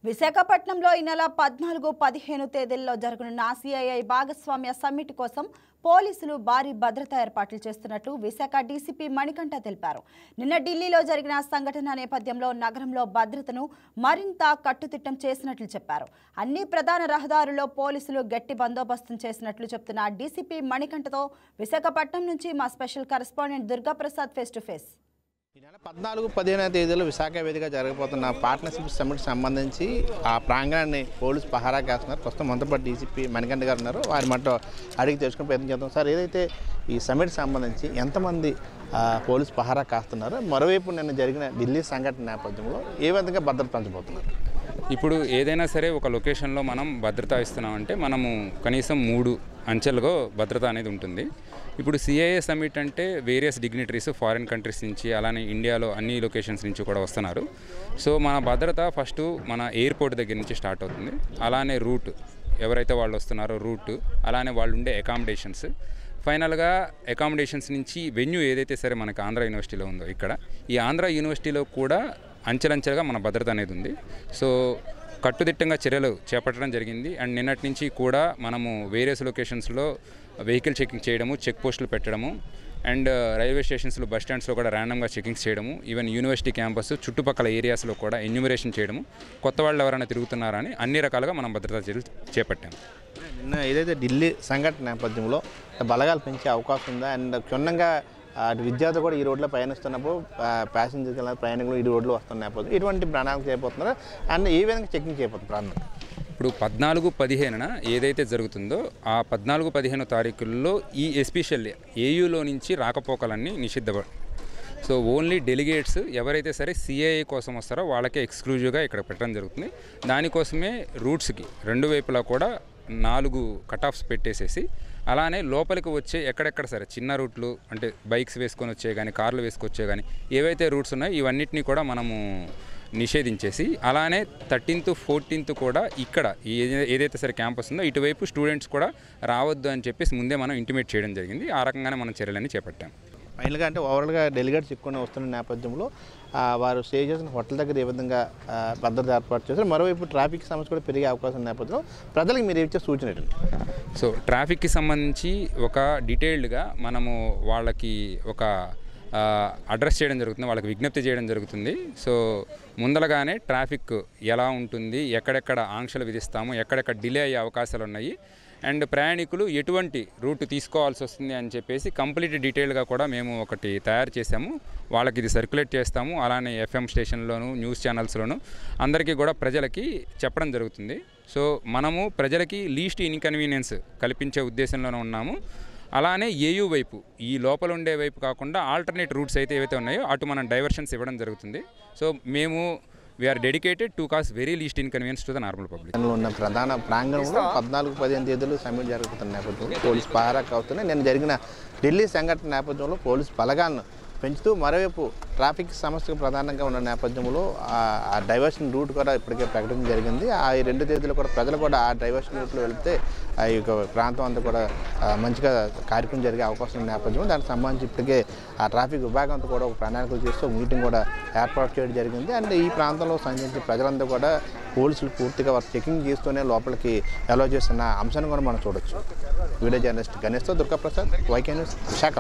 విశాఖపట్నంలో ఈ నెల 14-15 తేదీల్లో జరగనున్న సిఐఐ భాగస్వామ్య సమ్మిట్ కోసం పోలీసులు భారీ భద్రతా ఏర్పాట్లు చేస్తున్నట్లు విశాఖ డీసీపీ మణికంఠ తెలిపారు. నిన్న ఢిల్లీలో జరిగిన సంఘటన నేపథ్యంలో నగరంలో భద్రతను మరింత కట్టుదిట్టం చేసినట్లు చెప్పారు. అన్ని ప్రధాన రహదారుల్లో పోలీసులు గట్టి బందోబస్తు చేసినట్లు చెప్తున్న డీసీపీ మణికంఠతో విశాఖపట్నం నుంచి మా special correspondent Durgaprasad face to face. ఈ నెల 14-15 తేదీలో విశాఖ వేదికగా జరగబోతున్న పార్ట్నర్షిప్ సమ్మిట్ సంబంధించి ఆ ప్రాంగణాన్ని పోలీసు పహారా కాస్తున్నారు. ప్రస్తుతం మనతో పాటు డీసీపీ మణికంఠ గారు ఉన్నారు. వారి మాట అడిగి తెలుసుకుని ప్రయత్నం చేద్దాం. సార్, ఏదైతే ఈ సమ్మిట్ సంబంధించి ఎంతమంది పోలీసు పహారా కాస్తున్నారో, మరోవైపు నిన్న జరిగిన ఢిల్లీ సంఘటన నేపథ్యంలో ఏ విధంగా భద్రత పెంచబోతున్నారు? ఇప్పుడు ఏదైనా సరే ఒక లొకేషన్లో మనం భద్రత ఇస్తున్నామంటే మనము కనీసం 3 అంచెలుగా భద్రత అనేది ఉంటుంది. ఇప్పుడు సిఐఏ సమ్మిట్ అంటే వేరియస్ డిగ్నిటరీస్ ఫారిన్ కంట్రీస్ నుంచి అలానే ఇండియాలో అన్ని లొకేషన్స్ నుంచి కూడా వస్తున్నారు. సో మన భద్రత ఫస్ట్ మన ఎయిర్పోర్ట్ దగ్గర నుంచి స్టార్ట్ అవుతుంది. అలానే రూట్ ఎవరైతే వాళ్ళు వస్తున్నారో రూట్, అలానే వాళ్ళు ఉండే అకామిడేషన్స్, ఫైనల్గా అకామిడేషన్స్ నుంచి వెన్యూ ఏదైతే సరే మనకు ఆంధ్ర యూనివర్సిటీలో ఉందో ఇక్కడ ఈ ఆంధ్ర యూనివర్సిటీలో కూడా అంచెలంచెలుగా మన భద్రత అనేది ఉంది. సో కట్టుదిట్టంగా చర్యలు చేపట్టడం జరిగింది. అండ్ నిన్నటి నుంచి కూడా మనము వేరియస్ లొకేషన్స్లో వెహికల్ చెకింగ్ చేయడము, చెక్ పోస్టులు పెట్టడము, అండ్ రైల్వే స్టేషన్స్లో బస్ స్టాండ్స్లో కూడా ర్యాండమ్గా చెకింగ్స్ చేయడము, ఈవెన్ యూనివర్సిటీ క్యాంపస్ చుట్టుపక్కల ఏరియాస్లో కూడా ఎన్యూమరేషన్ చేయడము, కొత్త వాళ్ళు ఎవరైనా తిరుగుతున్నారా అని అన్ని రకాలుగా మనం భద్రతా చర్యలు చేపట్టాము. నిన్న ఏదైతే ఢిల్లీ సంఘటన నేపథ్యంలో బలగాలు పెంచే అవకాశం ఉందా? అండ్ క్షుణ్ణంగా అటు విద్యార్థులు కూడా ఈ రోడ్లో ప్రయాణిస్తున్నప్పుడు ప్యాసింజర్లు ప్రయాణికులు ఈ రోడ్లో వస్తున్న నేపథ్యం ఇటువంటి ప్రణాళిక చేయబోతున్నారు. అండ్ ఏ విధంగా చెకింగ్ చేయబోతున్నారు ప్రాంతం? ఇప్పుడు 14-15 ఏదైతే జరుగుతుందో ఆ 14-15 తారీఖుల్లో ఈ ఎస్పెషల్లీ ఏయూలో నుంచి రాకపోకలన్నీ నిషిద్ధపడ. సో ఓన్లీ డెలిగేట్స్ ఎవరైతే సరే సిఐఏ కోసం వస్తారో వాళ్ళకే ఎక్స్క్లూజివ్గా ఇక్కడ పెట్టడం జరుగుతుంది. దానికోసమే రూట్స్కి 2 వైపులా కూడా 4 కటాఫ్స్ పెట్టేసేసి, అలానే లోపలికి వచ్చే ఎక్కడెక్కడ సరే చిన్న రూట్లు అంటే బైక్స్ వేసుకొని వచ్చే కానీ కార్లు వేసుకొచ్చే కానీ ఏవైతే రూట్స్ ఉన్నాయో ఇవన్నిటిని కూడా మనము నిషేధించేసి, అలానే 13th 14th కూడా ఇక్కడ ఏదైతే సరే క్యాంపస్ ఉందో ఇటువైపు స్టూడెంట్స్ కూడా రావద్దు అని చెప్పేసి ముందే మనం ఇంటిమేట్ చేయడం జరిగింది. ఆ రకంగానే మనం చర్యలన్నీ చేపట్టాం. ఫైనల్గా అంటే ఓవరాల్గా డెలిగేట్స్ ఎక్కువ వస్తున్న నేపథ్యంలో వారు స్టే చేసిన హోటల్ దగ్గర ఏ విధంగా భద్రత ఏర్పాటు చేస్తారు? మరోవైపు ట్రాఫిక్ సమస్య కూడా పెరిగే అవకాశం ఉన్న నేపథ్యంలో ప్రజలకు మీరు ఇచ్చే సూచన ఏంటంటే? సో ట్రాఫిక్కి సంబంధించి ఒక డీటెయిల్డ్గా మనము వాళ్ళకి ఒక అడ్రస్ చేయడం జరుగుతుంది, వాళ్ళకి విజ్ఞప్తి చేయడం జరుగుతుంది. సో ముందలగానే ట్రాఫిక్ ఎలా ఉంటుంది, ఎక్కడెక్కడ ఆంక్షలు విధిస్తాము, ఎక్కడెక్కడ డిలే అయ్యే అవకాశాలు ఉన్నాయి, అండ్ ప్రయాణికులు ఎటువంటి రూట్ తీసుకోవాల్సి వస్తుంది అని చెప్పేసి కంప్లీట్ డీటెయిల్గా కూడా మేము ఒకటి తయారు చేసాము. వాళ్ళకి ఇది సర్క్యులేట్ చేస్తాము. అలానే FM స్టేషన్లోను న్యూస్ ఛానల్స్లోను అందరికీ కూడా ప్రజలకి చెప్పడం జరుగుతుంది. సో మనము ప్రజలకి లీస్ట్ ఇన్కన్వీనియన్స్ కల్పించే ఉద్దేశంలోనే ఉన్నాము. అలానే ఏయూ వైపు ఈ లోపల ఉండే వైపు కాకుండా ఆల్టర్నేట్ రూట్స్ అయితే ఏవైతే ఉన్నాయో అటు మనం డైవర్షన్స్ ఇవ్వడం జరుగుతుంది. సో మేము we are dedicated to cause very least inconvenience to the normal public. ఉన్న ప్రధాన ప్రాంగణంలో 14-15 తేదీలు సమ్మిట్ జరుగుతున్న నేపథ్యంలో పోలీసు పహారా అవుతున్నాయి. నేను జరిగిన ఢిల్లీ సంఘటన నేపథ్యంలో పోలీసు బలగాలను పెంచుతూ మరోవైపు ట్రాఫిక్ సమస్యకు ప్రధానంగా ఉన్న నేపథ్యంలో ఆ డైవర్షన్ రూట్ కూడా ఇప్పటికే ప్రకటన జరిగింది. ఆ 2 తేదీలు కూడా ప్రజలు కూడా ఆ డైవర్షన్ రూట్లో వెళితే ఈ యొక్క ప్రాంతం అంతా కూడా మంచిగా కార్యక్రమం జరిగే అవకాశం ఉన్న నేపథ్యంలో దానికి సంబంధించి ఇప్పటికే ఆ ట్రాఫిక్ విభాగంతో కూడా ఒక ప్రణాళికలు చేస్తూ మీటింగ్ కూడా ఏర్పాటు చేయడం జరిగింది. అండ్ ఈ ప్రాంతంలో సంచరించిన ప్రజలంతా కూడా పోలీసులు పూర్తిగా వారు చెకింగ్ చేస్తూనే లోపలికి అలౌ చేస్తున్న అంశాన్ని కూడా మనం చూడొచ్చు. వీడియో జర్నలిస్ట్ గణేష్తో దుర్గాప్రసాద్, YK న్యూస్, విశాఖ.